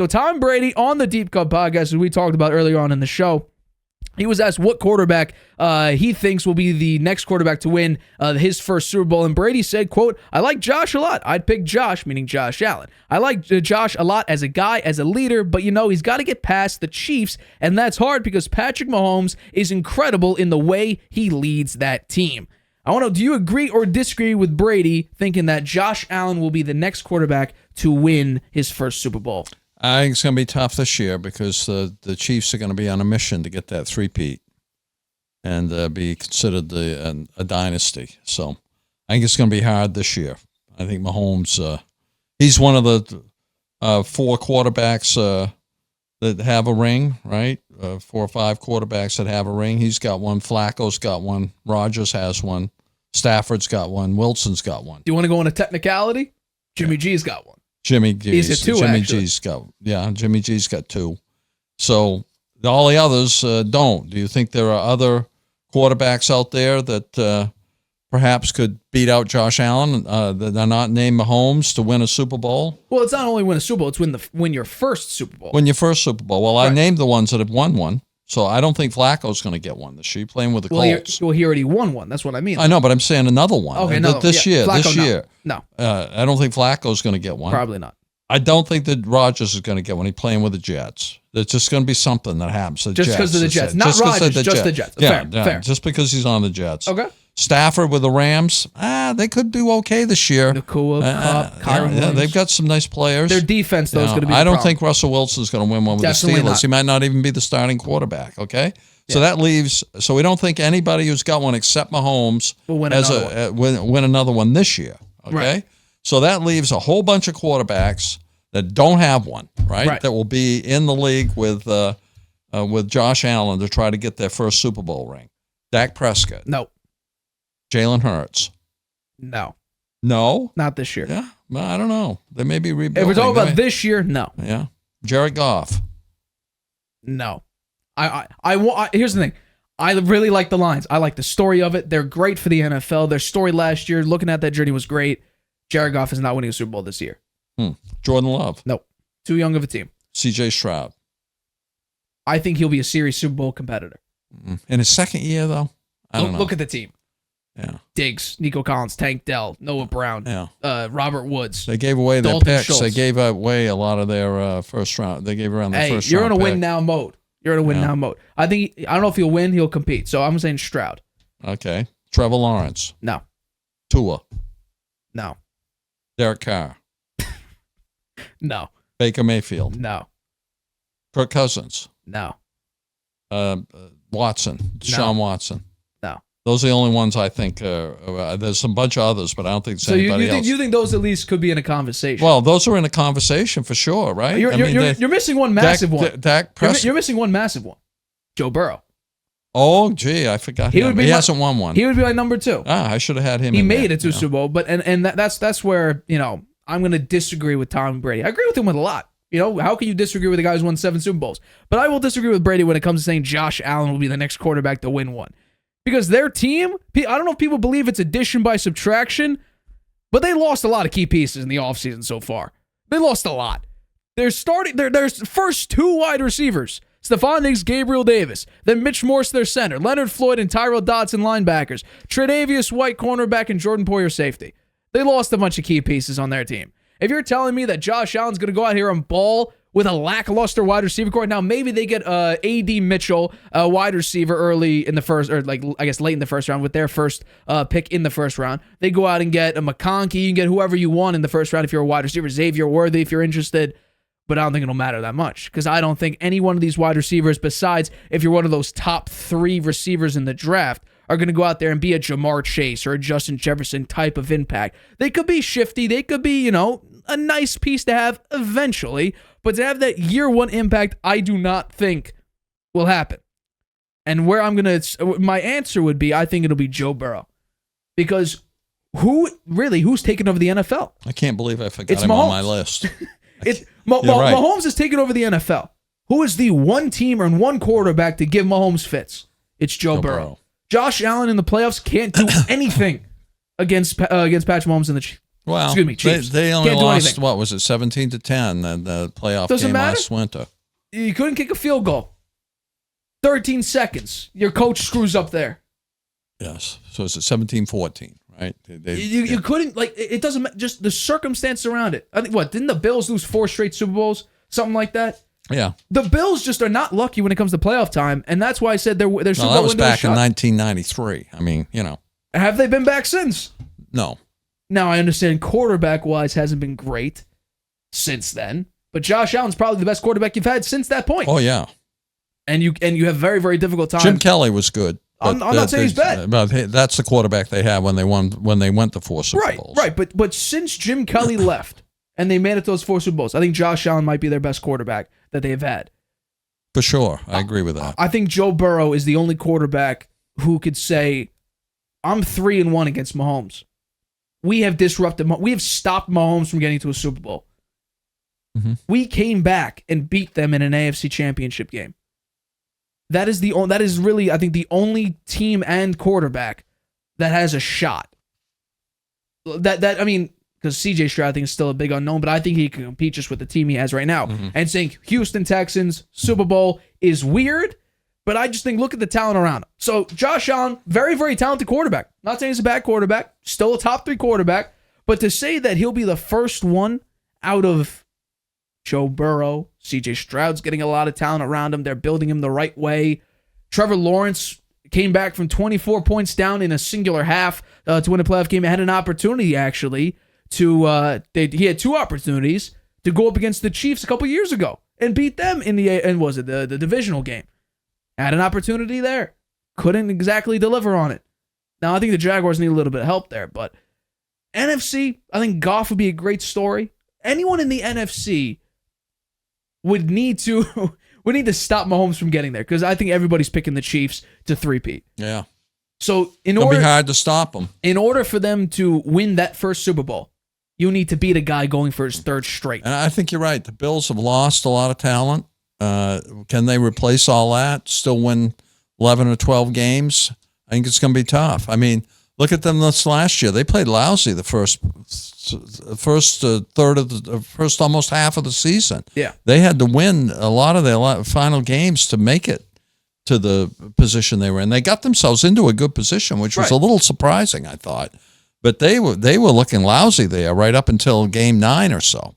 So Tom Brady on the Deep Cut podcast, as we talked about earlier on in the show, he was asked what quarterback he thinks will be the next quarterback to win his first Super Bowl. And Brady said, quote, I like Josh a lot. I'd pick Josh, meaning Josh Allen. I like Josh a lot as a guy, as a leader, but he's got to get past the Chiefs. And that's hard because Patrick Mahomes is incredible in the way he leads that team. I want to know, do you agree or disagree with Brady thinking that Josh Allen will be the next quarterback to win his first Super Bowl? I think it's going to be tough this year because the Chiefs are going to be on a mission to get that three-peat and be considered a dynasty. So I think it's going to be hard this year. I think Mahomes, he's one of the 4 quarterbacks that have a ring, right? 4 or 5 quarterbacks that have a ring. He's got one. Flacco's got one. Rodgers has one. Stafford's got one. Wilson's got one. Do you want to go into technicality? Jimmy G's got one. Jimmy G's got 2. Jimmy G's got 2. So all the others don't. Do you think there are other quarterbacks out there that perhaps could beat out Josh Allen that are not named Mahomes to win a Super Bowl? Well, it's not only win a Super Bowl; it's win your first Super Bowl. Win your first Super Bowl. Well, right. I named the ones that have won one. So I don't think Flacco's going to get one this year. Playing with the Colts. He already won one. That's what I mean. I know, but I'm saying another one. Okay, this year. No. I don't think Flacco's going to get one. Probably not. I don't think that Rodgers is going to get one. He's playing with the Jets. There's just going to be something that happens. Just because of the Jets. Not Rodgers, just the Jets. Fair. Just because he's on the Jets. Okay. Stafford with the Rams, they could do okay this year. Nakua, Kupp, Kyron Williams. They've got some nice players. Their defense, though, is going to be I don't think Russell Wilson's going to win one with Definitely the Steelers. Not. He might not even be the starting quarterback, okay? So that leaves – so we don't think anybody who's got one except Mahomes will win another one this year, okay? Right. So that leaves a whole bunch of quarterbacks that don't have one, right? That will be in the league with Josh Allen to try to get their first Super Bowl ring. Dak Prescott. No. Jalen Hurts. No. No? Not this year. Yeah. Well, I don't know. They may be rebuilding. If we're talking about this year, no. Yeah. Jared Goff. No. Here's the thing. I really like the Lions. I like the story of it. They're great for the NFL. Their story last year, looking at that journey, was great. Jared Goff is not winning a Super Bowl this year. Jordan Love. Nope. Too young of a team. CJ Stroud. I think he'll be a serious Super Bowl competitor. In his second year, though? I don't know. Look at the team. Yeah. Diggs, Nico Collins, Tank Dell, Noah Brown, Robert Woods. They gave away their Dalton picks. Schultz. They gave away a lot of their first round. They gave around their first round. You're in a win now mode. I don't know if he'll win. He'll compete. So I'm saying Stroud. Okay. Trevor Lawrence. No. Tua. No. Derek Carr. No. Baker Mayfield. No. Kirk Cousins. No. Watson. Deshaun Watson. No. Those are the only ones I think. There's a bunch of others, but I don't think there's anybody else. You think those at least could be in a conversation? Well, those are in a conversation for sure, right? You're missing one massive one. Dak Prescott. You're missing one massive one. Joe Burrow. Oh, gee, I forgot him. He hasn't won one. He would be my number 2. I should have had him. He made it to Super Bowl, but and that's where I'm going to disagree with Tom Brady. I agree with him with a lot. How can you disagree with a guy who's won 7 Super Bowls? But I will disagree with Brady when it comes to saying Josh Allen will be the next quarterback to win one. Because their team, I don't know if people believe it's addition by subtraction, but they lost a lot of key pieces in the offseason so far. They lost a lot. Their first 2 wide receivers, Stephon Diggs, Gabriel Davis, then Mitch Morse, their center, Leonard Floyd and Tyrell Dodson, linebackers, Tre'Davious White, cornerback, and Jordan Poyer, safety. They lost a bunch of key pieces on their team. If you're telling me that Josh Allen's going to go out here and ball with a lackluster wide receiver core, now maybe they get A.D. Mitchell, a wide receiver early in the first, or late in the first round with their first pick in the first round. They go out and get a McConkey. You can get whoever you want in the first round if you're a wide receiver. Xavier Worthy if you're interested. But I don't think it'll matter that much because I don't think any one of these wide receivers, besides if you're one of those top 3 receivers in the draft, are going to go out there and be a Jamar Chase or a Justin Jefferson type of impact. They could be shifty. They could be, a nice piece to have eventually. But to have that year 1 impact, I do not think will happen. And where my answer would be, I think it'll be Joe Burrow. Because who's taken over the NFL? I can't believe I forgot him on my list. Right. Mahomes has taken over the NFL. Who is the one team and one quarterback to give Mahomes fits? It's Joe Burrow. Josh Allen in the playoffs can't do anything against Patrick Mahomes and the Chiefs. Well, Excuse me, Chiefs. They only Can't do lost, anything. what was it, 17-10 in the playoff Doesn't game matter. last winter. You couldn't kick a field goal. 13 seconds. Your coach screws up there. Yes. So it's 17-14, right? You couldn't, like, it doesn't matter. Just the circumstance around it. I think, didn't the Bills lose 4 straight Super Bowls? Something like that? Yeah. The Bills just are not lucky when it comes to playoff time, and that's why I said their Super Bowl that was window back in shot. 1993. I mean, Have they been back since? No. Now, I understand quarterback-wise hasn't been great since then, but Josh Allen's probably the best quarterback you've had since that point. Oh, yeah. And you have very, very difficult time. Jim Kelly was good. I'm not saying he's bad. But that's the quarterback they had when they went to 4 Super Bowls. Right. But since Jim Kelly left and they made it to those 4 Super Bowls, I think Josh Allen might be their best quarterback that they've had. For sure. I agree with that. I think Joe Burrow is the only quarterback who could say, I'm 3-1 against Mahomes. We have stopped Mahomes from getting to a Super Bowl. Mm-hmm. We came back and beat them in an AFC Championship game. That is really, I think, the only team and quarterback that has a shot. I mean, because CJ Stroud, I think, is still a big unknown, but I think he can compete just with the team he has right now. Mm-hmm. And saying Houston Texans Super Bowl is weird, but I just think look at the talent around him. So Josh Allen, very, very talented quarterback. Not saying he's a bad quarterback, still a top 3 quarterback, but to say that he'll be the first one out of Joe Burrow, CJ Stroud's getting a lot of talent around him. They're building him the right way. Trevor Lawrence came back from 24 points down in a singular half to win a playoff game. He had an opportunity, actually, he had 2 opportunities to go up against the Chiefs a couple years ago and beat them in the divisional game. Had an opportunity there. Couldn't exactly deliver on it. Now, I think the Jaguars need a little bit of help there, but NFC, I think Goff would be a great story. Anyone in the NFC would need to stop Mahomes from getting there because I think everybody's picking the Chiefs to 3-peat. Yeah. So it'll be hard to stop them. In order for them to win that first Super Bowl, you need to beat a guy going for his 3rd straight. And I think you're right. The Bills have lost a lot of talent. Can they replace all that? Still win 11 or 12 games? I think it's going to be tough. I mean, look at them this last year. They played lousy the first third of the first almost half of the season. Yeah. They had to win a lot of their final games to make it to the position they were in. They got themselves into a good position, which was a little surprising, I thought. But they were looking lousy there right up until game 9 or so.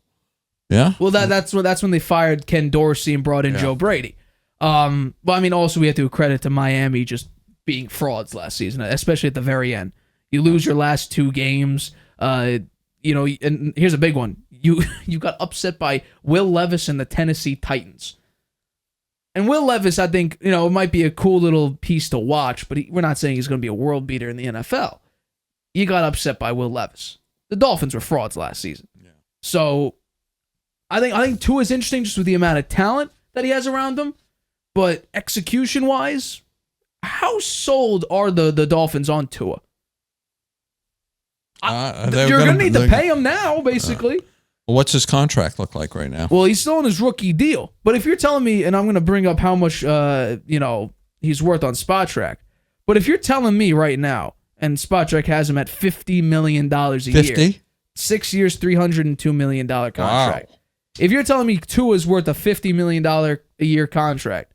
Yeah. Well, that's when they fired Ken Dorsey and brought in Joe Brady. But I mean, also we have to credit to Miami just being frauds last season, especially at the very end. You lose your last 2 games. And here's a big one. You got upset by Will Levis and the Tennessee Titans. And Will Levis, I think, it might be a cool little piece to watch, but we're not saying he's going to be a world beater in the NFL. You got upset by Will Levis. The Dolphins were frauds last season. Yeah. So I think Tua is interesting just with the amount of talent that he has around him, but execution-wise, how sold are the Dolphins on Tua? You're going to need to pay him now, basically. What's his contract look like right now? Well, he's still on his rookie deal. But if you're telling me, and I'm going to bring up how much he's worth on Spotrac, but if you're telling me right now, and Spotrac has him at $50 million a year. 50? 6 years, $302 million contract. Wow. If you're telling me Tua's worth a $50 million a year contract,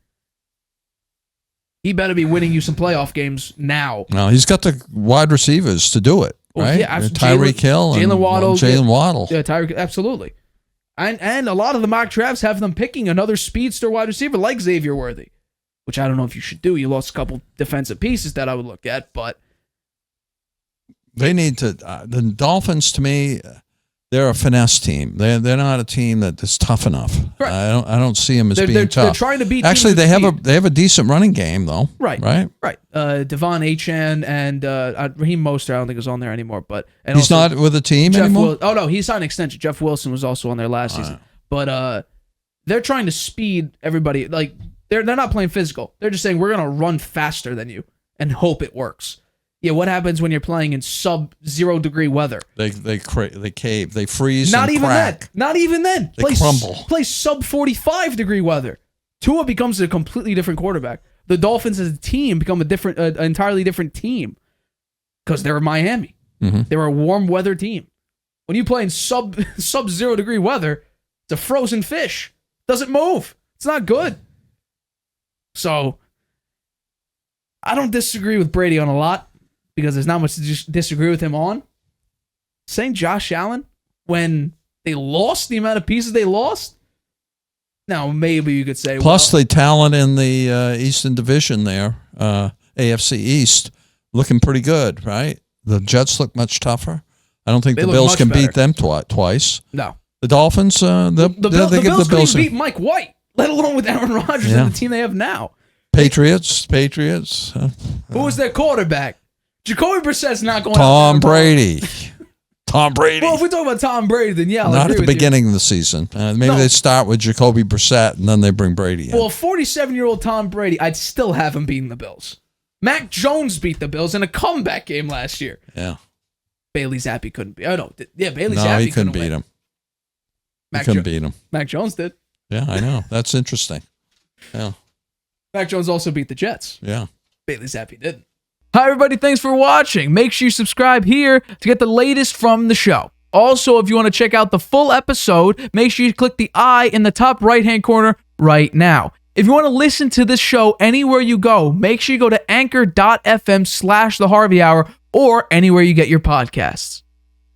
he better be winning you some playoff games now. No, he's got the wide receivers to do it, right? Well, yeah, Tyreek Hill and Jalen Waddle. Yeah, Tyreek, absolutely. And a lot of the mock drafts have them picking another speedster wide receiver like Xavier Worthy, which I don't know if you should do. You lost a couple defensive pieces that I would look at, but they need to. The Dolphins, to me, they're a finesse team. They're not a team that is tough enough. Right. I don't see them as being tough. They're trying to beat. Actually, they have a decent running game though. Right. Devon Achane and Raheem Mostert, I don't think is on there anymore. But he's not with the team anymore. No, he signed an extension. Jeff Wilson was also on there last season. But they're trying to speed everybody. Like they're not playing physical. They're just saying we're gonna run faster than you and hope it works. Yeah, what happens when you're playing in sub-0 degree weather? They cave, they freeze. Not and even crack. then. Not even then. They crumble. Play sub-45 degree weather. Tua becomes a completely different quarterback. The Dolphins as a team become an entirely different team because they're Miami. Mm-hmm. They're a warm weather team. When you play in sub-0 degree weather, it's a frozen fish. Doesn't move. It's not good. So, I don't disagree with Brady on a lot because there's not much to disagree with him on. Saying Josh Allen when they lost the amount of pieces they lost, now maybe you could say. Plus, the talent in the Eastern Division there, AFC East, looking pretty good, right? The Jets look much tougher. I don't think the Bills can beat them twice. No. The Dolphins, the Bills couldn't beat Mike White, let alone with Aaron Rodgers and the team they have now. Patriots. Who was their quarterback? Jacoby Brissett's not going. Tom Brady. Tom Brady. Well, if we talk about Tom Brady, then yeah, not at the beginning of the season. Maybe they start with Jacoby Brissett and then they bring Brady in. Well, 47-year-old Tom Brady, I'd still have him beating the Bills. Mac Jones beat the Bills in a comeback game last year. Yeah. Bailey Zappi couldn't beat. Oh no, yeah, Bailey Zappi. No, he couldn't beat him. He couldn't beat him. Mac Jones did. Yeah, I know. That's interesting. Yeah. Mac Jones also beat the Jets. Yeah. Bailey Zappi didn't. Hi, everybody. Thanks for watching. Make sure you subscribe here to get the latest from the show. Also, if you want to check out the full episode, make sure you click the I in the top right-hand corner right now. If you want to listen to this show anywhere you go, make sure you go to anchor.fm/The Harvey Hour or anywhere you get your podcasts.